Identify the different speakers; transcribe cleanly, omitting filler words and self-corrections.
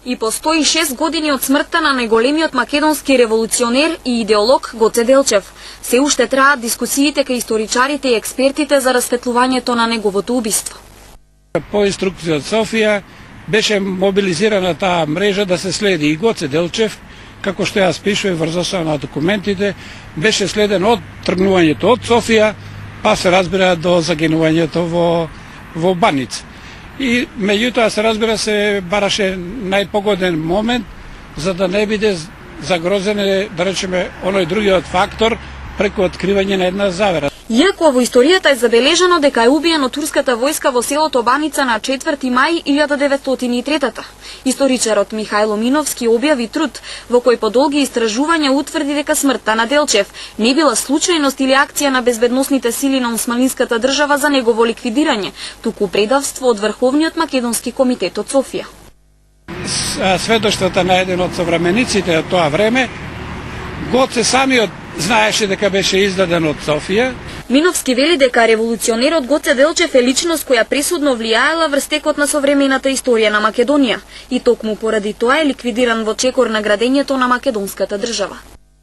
Speaker 1: И по 106 години од смртта на најголемиот македонски револуционер и идеолог Гоце Делчев, се уште траат дискусиите кај историчарите и експертите за расветлувањето на неговото убиство.
Speaker 2: По инструкција од Софија беше мобилизирана таа мрежа да се следи и Гоце Делчев, како што јас пишува врз основа на документите, беше следен од тргнувањето од Софија, па се разбира до загинувањето во Баница. И меѓутоа се разбира се бараше најпогоден момент за да не биде загрозен, да речеме, оној другиот фактор преку откривање на една завера.
Speaker 1: Иако во историјата е забележано дека е убиено турската војска во селото Баница на 4 мај 1903. Историчарот Михајло Миновски објави труд во кој по долги истражувања утврди дека смртта на Делчев не била случајност или акција на безбедносните сили на османлинската држава за негово ликвидирање, туку предавство од Врховниот македонски комитет од Софија.
Speaker 2: Сведоштвата на еден од современиците од тоа време, Гоце самиот знаеше дека беше издаден од Софија.
Speaker 1: Миновски вели дека револуционерот Гоце Делчев е личност која пресудно влијаела врз текот на современата историја на Македонија и токму поради тоа е ликвидиран во чекор на градењето на македонската држава.